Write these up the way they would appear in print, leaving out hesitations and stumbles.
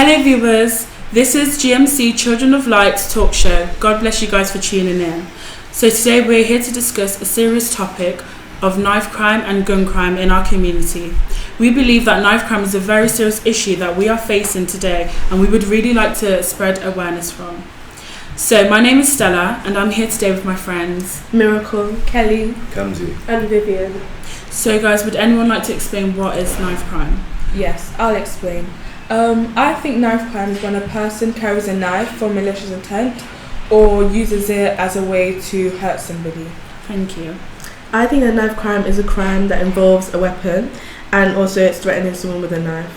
Hello viewers, this is GMC Children of Light talk show. God bless you guys for tuning in. So today we're here to discuss a serious topic of knife crime and gun crime in our community. We believe that knife crime is a very serious issue that we are facing today and we would really like to spread awareness from. So my name is Stella and I'm here today with my friends Miracle, Kelly, Kamzi, and Vivian. So guys, would anyone like to explain what is knife crime? Yes, I'll explain. I think knife crime is when a person carries a knife for malicious intent or uses it as a way to hurt somebody. Thank you. I think a knife crime is a crime that involves a weapon and also it's threatening someone with a knife.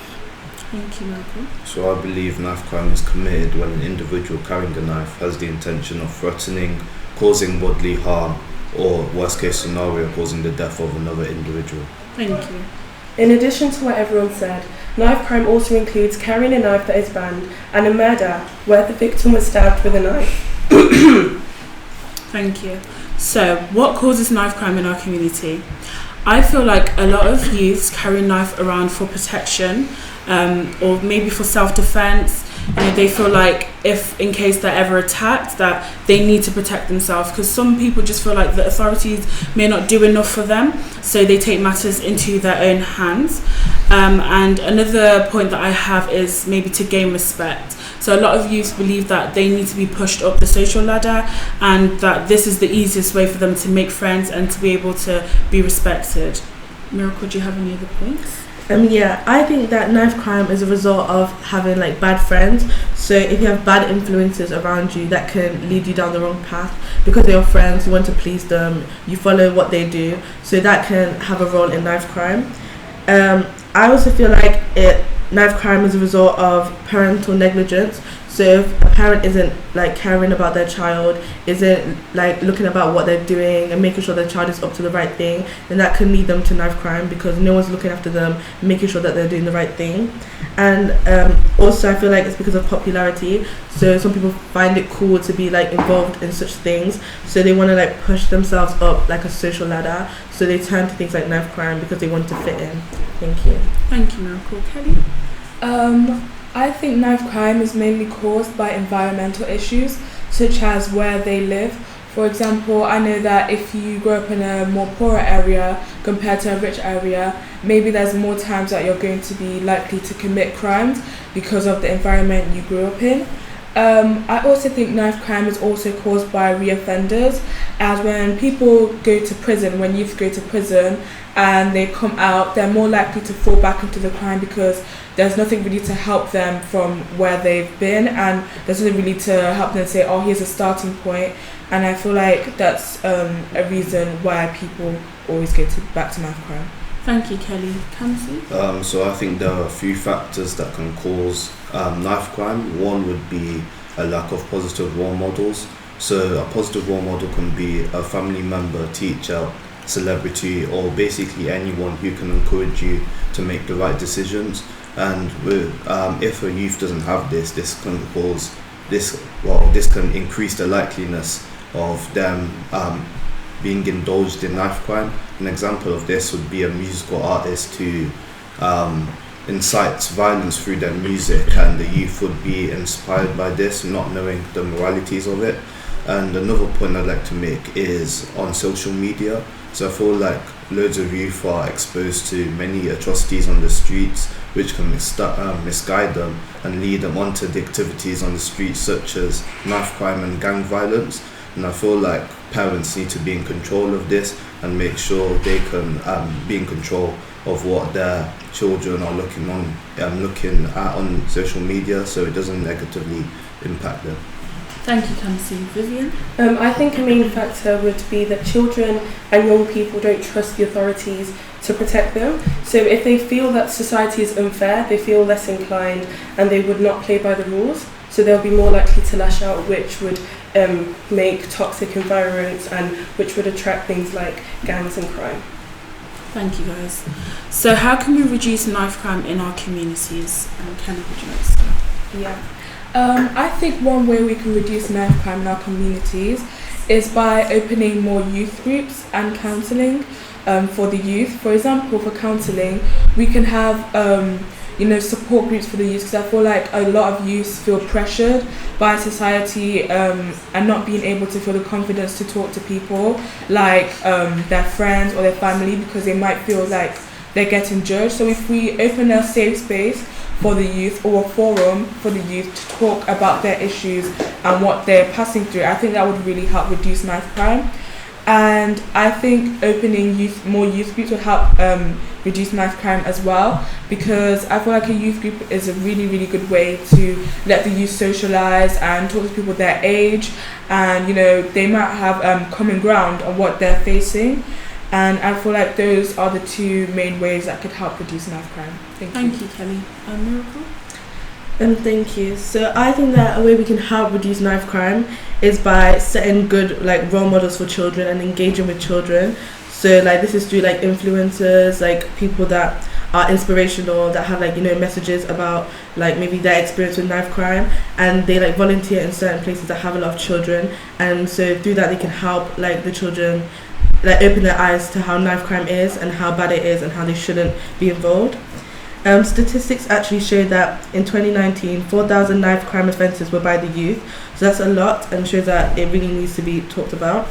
Thank you, Michael. So I believe knife crime is committed when an individual carrying a knife has the intention of threatening, causing bodily harm, or worst case scenario, causing the death of another individual. Thank you. In addition to what everyone said, knife crime also includes carrying a knife that is banned and a murder where the victim was stabbed with a knife. Thank you. So, what causes knife crime in our community? I feel like a lot of youths carry a knife around for protection, or maybe for self-defense. You know, they feel like if in case they're ever attacked that they need to protect themselves, because some people just feel like the authorities may not do enough for them, so they take matters into their own hands. And another point that I have is maybe to gain respect. So a lot of youths believe that they need to be pushed up the social ladder and that this is the easiest way for them to make friends and to be able to be respected. Miracle, do you have any other points? I think that knife crime is a result of having like bad friends. So if you have bad influences around you that can lead you down the wrong path because they're your friends, you want to please them, you follow what they do, so that can have a role in knife crime. I also feel like knife crime is a result of parental negligence. So if a parent isn't like caring about their child, isn't like looking about what they're doing and making sure their child is up to the right thing, then that can lead them to knife crime because no one's looking after them, making sure that they're doing the right thing. And also I feel like it's because of popularity. So some people find it cool to be like involved in such things, so they want to like push themselves up like a social ladder, so they turn to things like knife crime because they want to fit in. Thank you. Thank you, Miracle. Kelly? I think knife crime is mainly caused by environmental issues, such as where they live. For example, I know that if you grow up in a more poorer area compared to a rich area, maybe there's more times that you're going to be likely to commit crimes because of the environment you grew up in. I also think knife crime is also caused by reoffenders, as when people go to prison, when youth go to prison and they come out, they're more likely to fall back into the crime because there's nothing really to help them from where they've been, and there's nothing really to help them say, oh, here's a starting point. And I feel like that's a reason why people always go back to knife crime. Thank you, Kelly. Kamsi? So I think there are a few factors that can cause knife crime. One would be a lack of positive role models. So a positive role model can be a family member, teacher, celebrity, or basically anyone who can encourage you to make the right decisions. And if a youth doesn't have this can cause this can increase the likeliness of them being indulged in knife crime. An example of this would be a musical artist who incites violence through their music, and the youth would be inspired by this, not knowing the moralities of it. And another point I'd like to make is on social media. So I feel like loads of youth are exposed to many atrocities on the streets, which can misguide them and lead them on to the activities on the streets, such as knife crime and gang violence. And I feel like parents need to be in control of this and make sure they can be in control of what their children are looking at on social media, so it doesn't negatively impact them. Thank you, Kamsi. Vivian? I think a main factor would be that children and young people don't trust the authorities to protect them. So if they feel that society is unfair, they feel less inclined and they would not play by the rules. So they'll be more likely to lash out, which would make toxic environments and which would attract things like gangs and crime. Thank you, guys. So how can we reduce knife crime in our communities? Kelly, would you like to start? Yeah. I think one way we can reduce knife crime in our communities is by opening more youth groups and counselling for the youth. For example, for counselling, we can have support groups for the youth, because I feel like a lot of youth feel pressured by society and not being able to feel the confidence to talk to people like their friends or their family, because they might feel like they're getting judged. So if we open a safe space for the youth, or a forum for the youth to talk about their issues and what they're passing through, I think that would really help reduce knife crime. And I think opening more youth groups would help reduce knife crime as well, because I feel like a youth group is a really, really good way to let the youth socialise and talk to people their age, and they might have common ground on what they're facing. And I feel like those are the two main ways that could help reduce knife crime. Thank you, Kelly. Miracle? Thank you. So I think that a way we can help reduce knife crime is by setting good role models for children and engaging with children. So this is through influencers, people that are inspirational, that have messages about maybe their experience with knife crime, and they volunteer in certain places that have a lot of children, and so through that they can help the children open their eyes to how knife crime is and how bad it is and how they shouldn't be involved. Statistics actually show that in 2019, 4,000 knife crime offences were by the youth, so that's a lot and shows that it really needs to be talked about.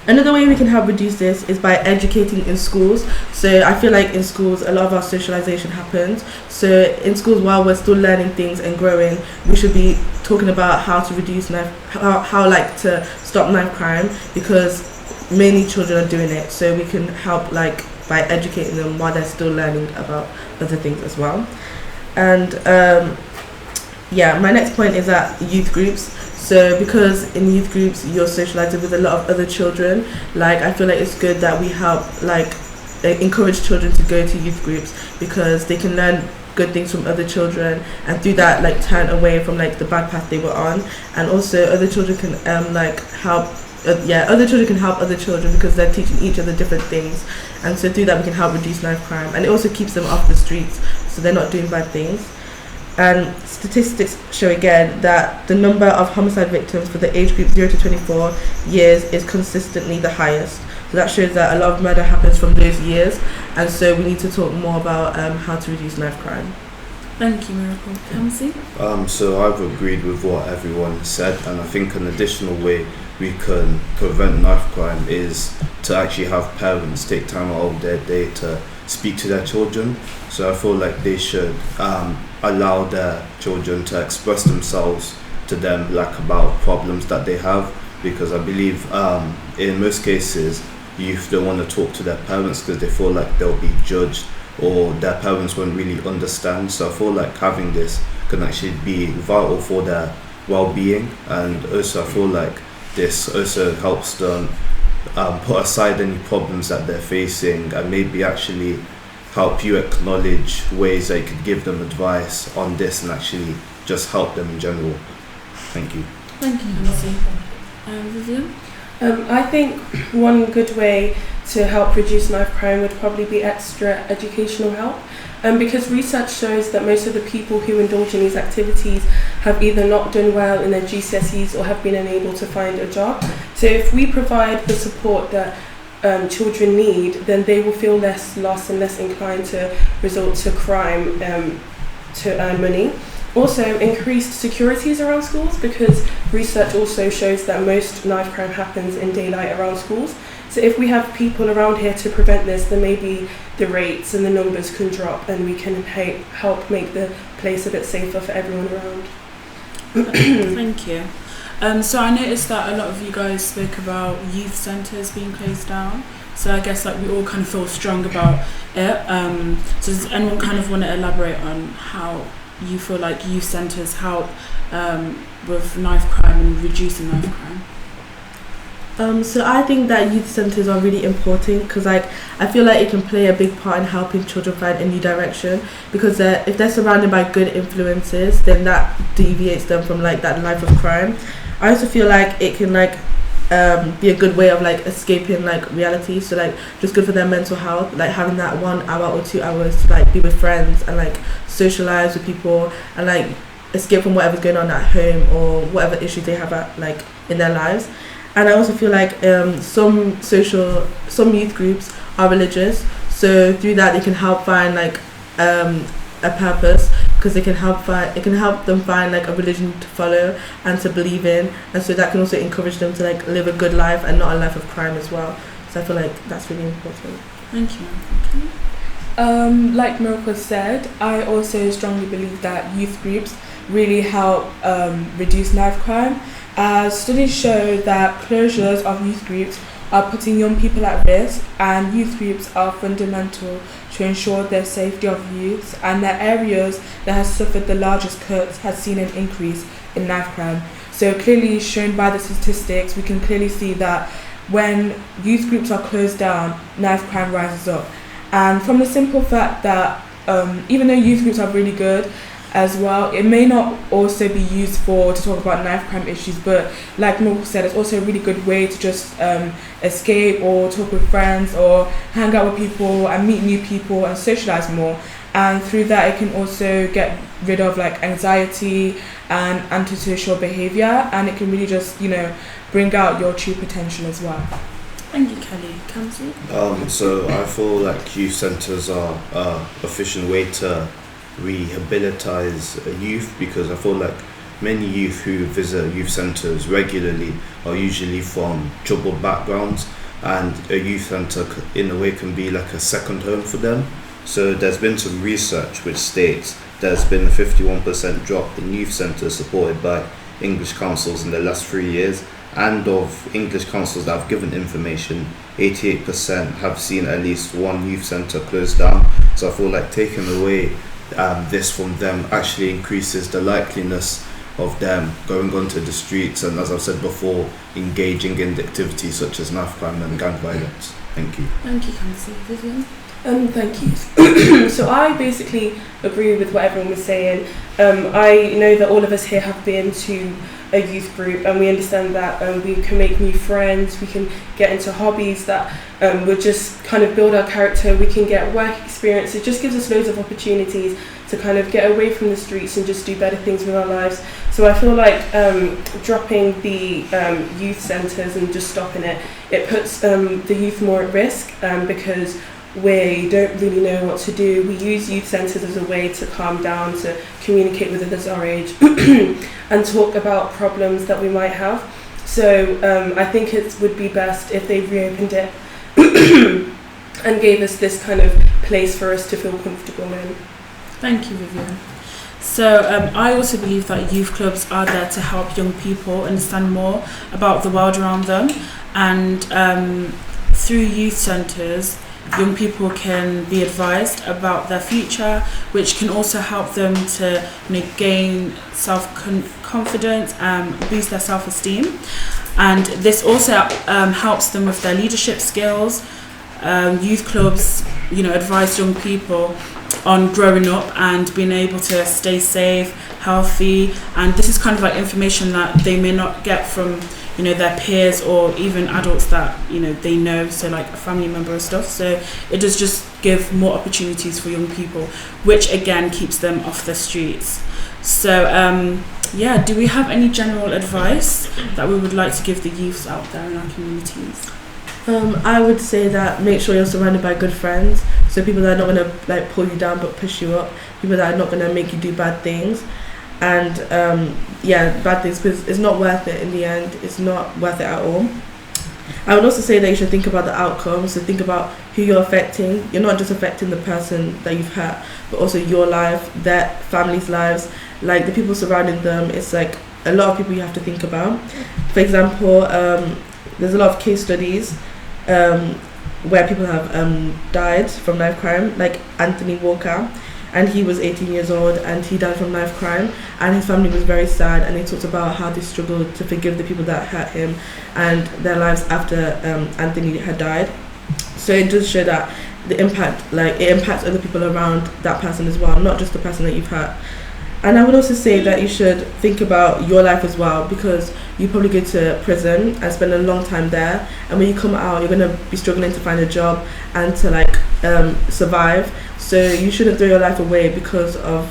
Another way we can help reduce this is by educating in schools. So I feel like in schools a lot of our socialization happens. So in schools, while we're still learning things and growing, we should be talking about how to reduce how to stop knife crime, because many children are doing it. So we can help by educating them while they're still learning about other things as well. And my next point is that youth groups. So because in youth groups you're socializing with a lot of other children, I feel like it's good that we help encourage children to go to youth groups, because they can learn good things from other children, and through that turn away from the bad path they were on. And also other children can help other children can help other children, because they're teaching each other different things, and so through that we can help reduce knife crime, and it also keeps them off the streets so they're not doing bad things. And statistics show again that the number of homicide victims for the age group 0 to 24 years is consistently the highest. So that shows that a lot of murder happens from those years, and so we need to talk more about how to reduce knife crime. Thank you, Miracle. Kamsi? So I've agreed with what everyone has said, and I think an additional way we can prevent knife crime is to actually have parents take time out of their day to speak to their children. So I feel like they should allow their children to express themselves to them about problems that they have, because I believe in most cases youth don't want to talk to their parents because they feel like they'll be judged or their parents won't really understand. So I feel like having this can actually be vital for their well-being, and also I feel like this also helps them put aside any problems that they're facing, and maybe actually help you acknowledge ways that you could give them advice on this and actually just help them in general. Thank you. Thank you, Kamsi. Vivian? I think one good way to help reduce knife crime would probably be extra educational help. Because research shows that most of the people who indulge in these activities have either not done well in their GCSEs or have been unable to find a job. So if we provide the support that children need, then they will feel less lost and less inclined to resort to crime to earn money. Also, increased securities around schools, because research also shows that most knife crime happens in daylight around schools. So if we have people around here to prevent this, then maybe the rates and the numbers can drop, and we can help make the place a bit safer for everyone around. Thank you. So I noticed that a lot of you guys spoke about youth centres being closed down. So I guess we all kind of feel strong about it. So does anyone kind of want to elaborate on how you feel like youth centres help with knife crime and reducing knife crime? So I think that youth centres are really important, because I feel like it can play a big part in helping children find a new direction, because if they're surrounded by good influences, then that deviates them from that life of crime. I also feel like it can be a good way of escaping reality, so just good for their mental health, having that 1 hour or 2 hours to be with friends and socialize with people and escape from whatever's going on at home or whatever issues they have in their lives. And I also feel like some youth groups are religious, so through that they can help find a purpose, because it can help them find like a religion to follow and to believe in, and so that can also encourage them to like live a good life and not a life of crime as well. So I feel like that's really important. Thank you. Like Miracle said, I also strongly believe that youth groups really help reduce knife crime. Studies show that closures of youth groups are putting young people at risk, and youth groups are fundamental to ensure the safety of youths, and the areas that have suffered the largest cuts has seen an increase in knife crime. So clearly shown by the statistics, we can clearly see that when youth groups are closed down, knife crime rises up. And from the simple fact that even though youth groups are really good as well, it may not also be used to talk about knife crime issues, but like Milk said, it's also a really good way to just escape or talk with friends or hang out with people and meet new people and socialize more. And through that, it can also get rid of like anxiety and antisocial behavior, and it can really just, bring out your true potential as well. Thank you, Kelly. Kamsi? So I feel like youth centres are a efficient way to rehabilitise youth, because I feel like many youth who visit youth centres regularly are usually from troubled backgrounds, and a youth centre in a way can be like a second home for them. So there's been some research which states there's been a 51% drop in youth centres supported by English councils in the last 3 years, and of English councils that have given information, 88% have seen at least one youth centre closed down. So I feel like taking away this from them actually increases the likeliness of them going onto the streets and, as I've said before, engaging in activities such as knife crime and gang violence. Thank you. Thank you, Kamsi. Vivian? Thank you. So I basically agree with what everyone was saying. I know that all of us here have been to a youth group, and we understand that we can make new friends, we can get into hobbies that would just kind of build our character, we can get work experience. It just gives us loads of opportunities to kind of get away from the streets and just do better things with our lives. So I feel like dropping the youth centres and just stopping it puts the youth more at risk, because we don't really know what to do. We use youth centres as a way to calm down, to communicate with others our age and talk about problems that we might have. So I think it would be best if they reopened it and gave us this kind of place for us to feel comfortable in. Thank you, Vivian. So I also believe that youth clubs are there to help young people understand more about the world around them, and through youth centres, young people can be advised about their future, which can also help them to gain self-confidence, boost their self-esteem. And this also helps them with their leadership skills. Youth clubs, advise young people on growing up and being able to stay safe, healthy, and this is kind of like information that they may not get from their peers or even adults that they know, so like a family member or stuff. So it does just give more opportunities for young people, which again keeps them off the streets. So do we have any general advice that we would like to give the youths out there in our communities? I would say that make sure you're surrounded by good friends, so people that are not going to pull you down but push you up, people that are not going to make you do bad things. And bad things, because it's not worth it in the end. It's not worth it at all. I would also say that you should think about the outcomes. So think about who you're affecting. You're not just affecting the person that you've hurt, but also your life, their family's lives, like the people surrounding them. It's like a lot of people you have to think about. For example, there's a lot of case studies where people have died from knife crime, like Anthony Walker. And he was 18 years old and he died from knife crime, and his family was very sad, and they talked about how they struggled to forgive the people that hurt him and their lives after Anthony had died. So it does show that the impact, it impacts other people around that person as well, not just the person that you've hurt. And I would also say that you should think about your life as well, because you probably go to prison and spend a long time there, and when you come out you're going to be struggling to find a job and to survive. So you shouldn't throw your life away because of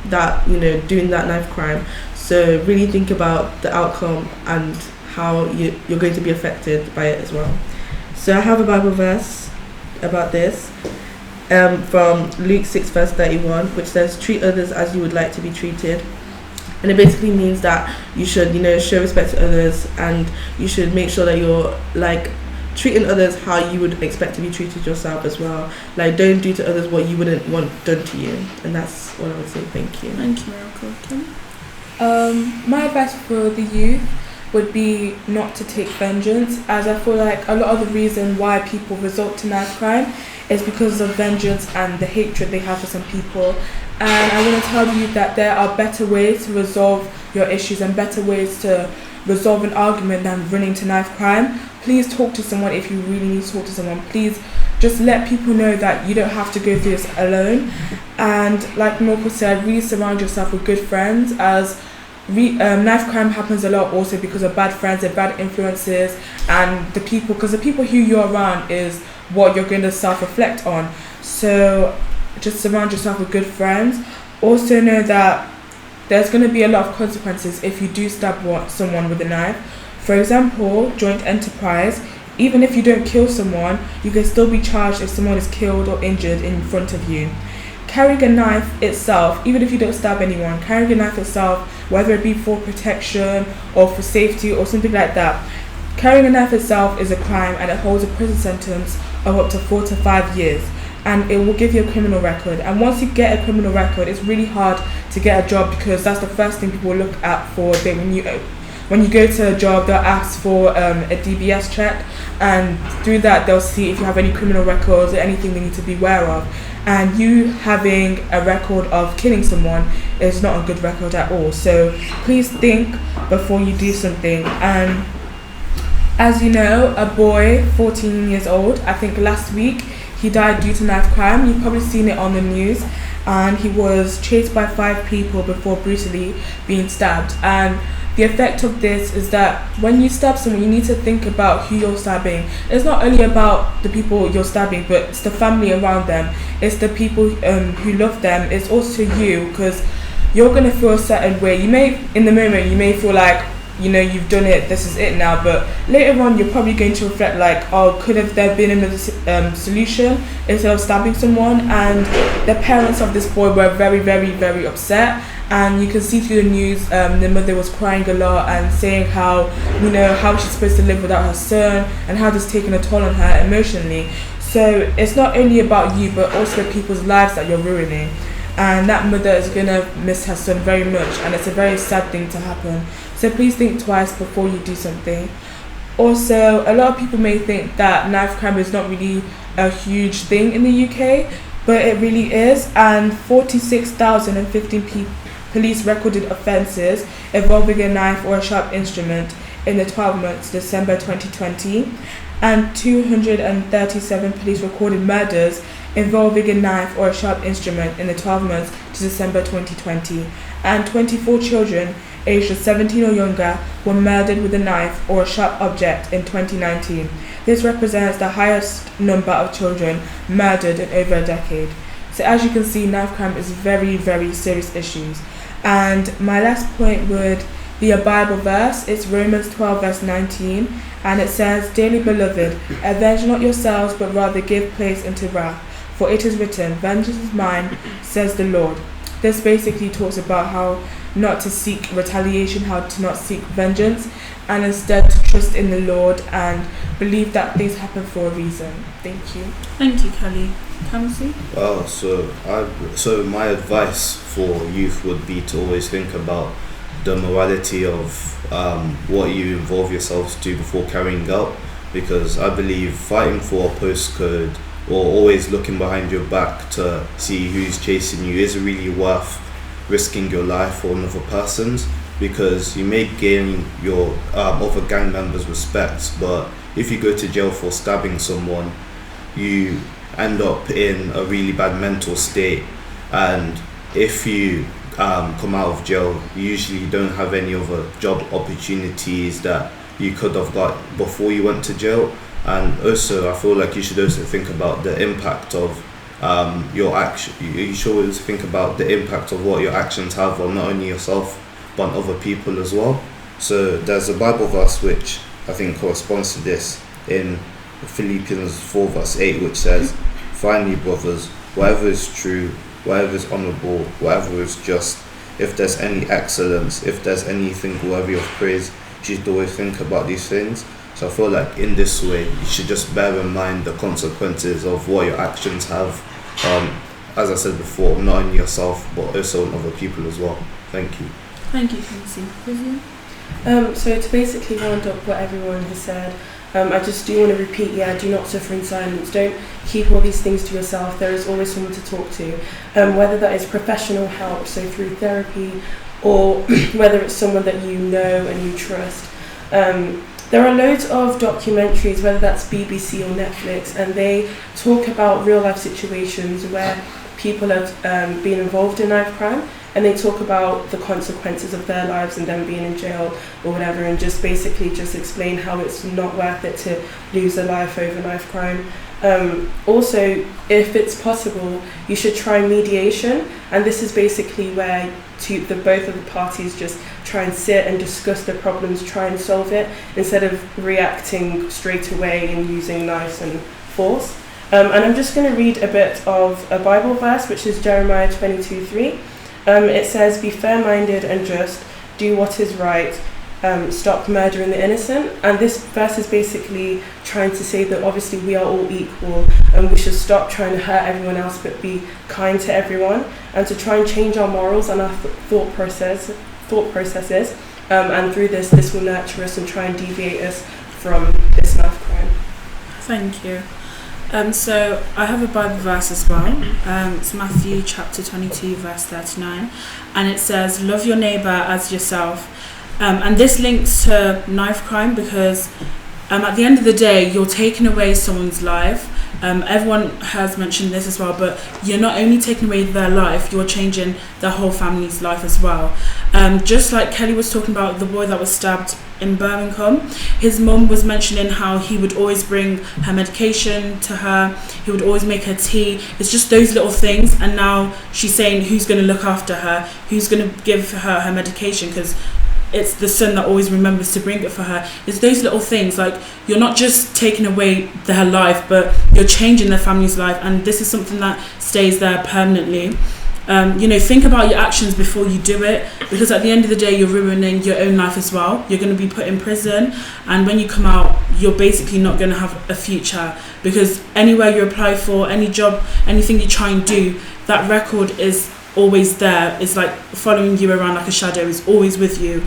that, doing that knife crime. So really think about the outcome and how you're going to be affected by it as well. So I have a Bible verse about this. from Luke 6 verse 31, which says, treat others as you would like to be treated. And it basically means that you should, show respect to others, and you should make sure that you're like treating others how you would expect to be treated yourself as well. Like, don't do to others what you wouldn't want done to you. And that's what I would say. Thank you. Thank you, Miracle. Kim? My advice for the youth would be not to take vengeance, as I feel like a lot of the reason why people resort to knife crime is because of vengeance and the hatred they have for some people. And I want to tell you that there are better ways to resolve your issues and better ways to resolve an argument than running to knife crime. Please talk to someone if you really need to talk to someone. Please just let people know that you don't have to go through this alone. And like Milko said, really surround yourself with good friends, as knife crime happens a lot also because of bad friends and bad influences, and the people who you're around is what you're going to self-reflect on. So just surround yourself with good friends. Also know that there's going to be a lot of consequences if you do stab someone with a knife. For example, joint enterprise. Even if you don't kill someone, you can still be charged if someone is killed or injured in front of you. Carrying a knife itself, even if you don't stab anyone, carrying a knife itself, whether it be for protection or for safety or something like that, carrying a knife itself is a crime, and it holds a prison sentence of up to 4 to 5 years. And it will give you a criminal record. And once you get a criminal record, it's really hard to get a job, because that's the first thing people look at for when you go to a job. They'll ask for a DBS check, and through that they'll see if you have any criminal records or anything they need to be aware of. And you having a record of killing someone is not a good record at all. So please think before you do something. And as you know, a boy 14 years old, I think last week, he died due to knife crime. You've probably seen it on the news. And he was chased by 5 people before brutally being stabbed. And the effect of this is that when you stab someone, you need to think about who you're stabbing. It's not only about the people you're stabbing, but it's the family around them. It's the people who love them. It's also you, because you're going to feel a certain way. In the moment, you may feel like, you've done it, this is it now, but later on you're probably going to reflect like, oh, could have there been another solution instead of stabbing someone. And the parents of this boy were very, very, very upset, and you can see through the news, the mother was crying a lot and saying how, how she's supposed to live without her son, and how this is taking a toll on her emotionally. So it's not only about you, but also the people's lives that you're ruining. And that mother is going to miss her son very much, and it's a very sad thing to happen. So please think twice before you do something. Also, a lot of people may think that knife crime is not really a huge thing in the UK, but it really is. And 46,015 police recorded offences involving a knife or a sharp instrument in the 12 months December 2020, and 237 police recorded murders involving a knife or a sharp instrument in the 12 months to December 2020, and 24 children aged 17 or younger were murdered with a knife or a sharp object in 2019. This represents the highest number of children murdered in over a decade. So as you can see, knife crime is very, very serious issues. And my last point would be a Bible verse. It's Romans 12 verse 19, and it says, "Dearly beloved, avenge not yourselves, but rather give place unto wrath. For it is written, vengeance is mine, says the Lord." This basically talks about how not to seek retaliation, how to not seek vengeance, and instead to trust in the Lord and believe that things happen for a reason. Thank you. Thank you, Kelly. Kamsi? So my advice for youth would be to always think about the morality of what you involve yourselves to before carrying out, because I believe fighting for a postcode or always looking behind your back to see who's chasing you isn't really worth risking your life for another person's, because you may gain your other gang members' respect, but if you go to jail for stabbing someone, you end up in a really bad mental state, and if you come out of jail, you usually don't have any other job opportunities that you could have got before you went to jail. And also I feel like you should also think about the impact of your action. You should always think about the impact of what your actions have on not only yourself but on other people as well. So there's a Bible verse which I think corresponds to this in Philippians 4 verse 8, which says, "Finally, brothers, whatever is true, whatever is honourable, whatever is just, if there's any excellence, if there's anything worthy of praise, you should always think about these things. So I feel like in this way, you should just bear in mind the consequences of what your actions have. As I said before, not only yourself, but also on other people as well. Thank you. Thank you, Quincy. Vivian? So to basically round up what everyone has said, I just do want to repeat, do not suffer in silence. Don't keep all these things to yourself. There is always someone to talk to, whether that is professional help, so through therapy, or whether it's someone that you know and you trust. There are loads of documentaries, whether that's BBC or Netflix, and they talk about real life situations where people have been involved in knife crime, and they talk about the consequences of their lives and them being in jail or whatever, and just basically just explain how it's not worth it to lose a life over knife crime. Also, if it's possible, you should try mediation, and this is basically where both of the parties just try and sit and discuss the problems, try and solve it, instead of reacting straight away and using knives and force. And I'm just going to read a bit of a Bible verse, which is Jeremiah 22:3. It says, "Be fair-minded and just, do what is right, stop murdering the innocent." And this verse is basically trying to say that obviously we are all equal, and we should stop trying to hurt everyone else but be kind to everyone, and to try and change our morals and our thought processes. And through this will nurture us and try and deviate us from this knife crime. Thank you. So I have a Bible verse as well. It's Matthew chapter 22 verse 39, and it says, "Love your neighbour as yourself." And this links to knife crime because at the end of the day, you're taking away someone's life. Everyone has mentioned this as well, but you're not only taking away their life, you're changing their whole family's life as well. Just like Kelly was talking about the boy that was stabbed in Birmingham, his mum was mentioning how he would always bring her medication to her, he would always make her tea. It's just those little things, and now she's saying who's going to look after her, who's going to give her her medication, because it's the son that always remembers to bring it for her. It's those little things, like you're not just taking away their life, but you're changing their family's life, and this is something that stays there permanently. Think about your actions before you do it, because at the end of the day, you're ruining your own life as well. You're going to be put in prison, and when you come out, you're basically not going to have a future, because anywhere you apply for, any job, anything you try and do, that record is always there. It's like following you around like a shadow. Is always with you.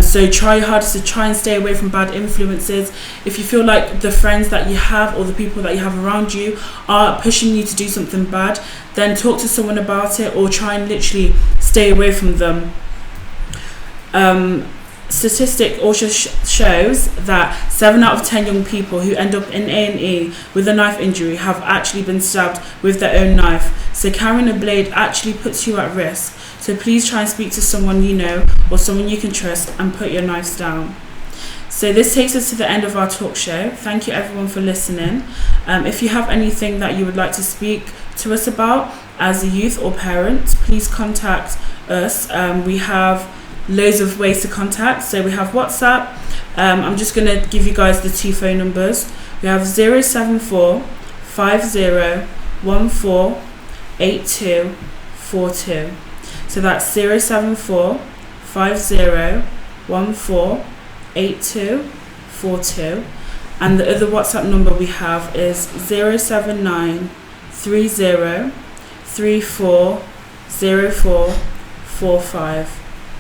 So try your hardest to try and stay away from bad influences. If you feel like the friends that you have or the people that you have around you are pushing you to do something bad, then talk to someone about it, or try and literally stay away from them. Statistic also shows that 7 out of 10 young people who end up in A&E with a knife injury have actually been stabbed with their own knife. So carrying a blade actually puts you at risk. So please try and speak to someone you know or someone you can trust and put your knives down. So this takes us to the end of our talk show. Thank you everyone for listening. If you have anything that you would like to speak to us about as a youth or parent, please contact us. We have loads of ways to contact. So we have WhatsApp. I'm just going to give you guys the 2 phone numbers. We have 074 50 14 8242. So that's 074 50 14 8242. And the other WhatsApp number we have is 079 30 34 0445.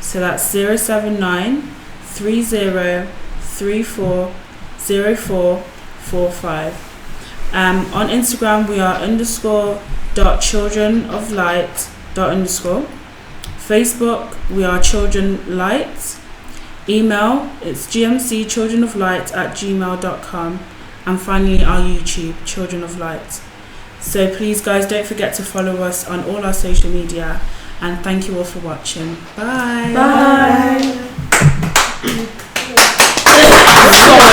So that's 079 30 34 0445. On Instagram we are _.childrenoflight._. Facebook we are Children Light. Email it's gmcchildrenoflight@gmail.com. And finally our YouTube, Children of Light. So please guys, don't forget to follow us on all our social media, and thank you all for watching. Bye. Bye.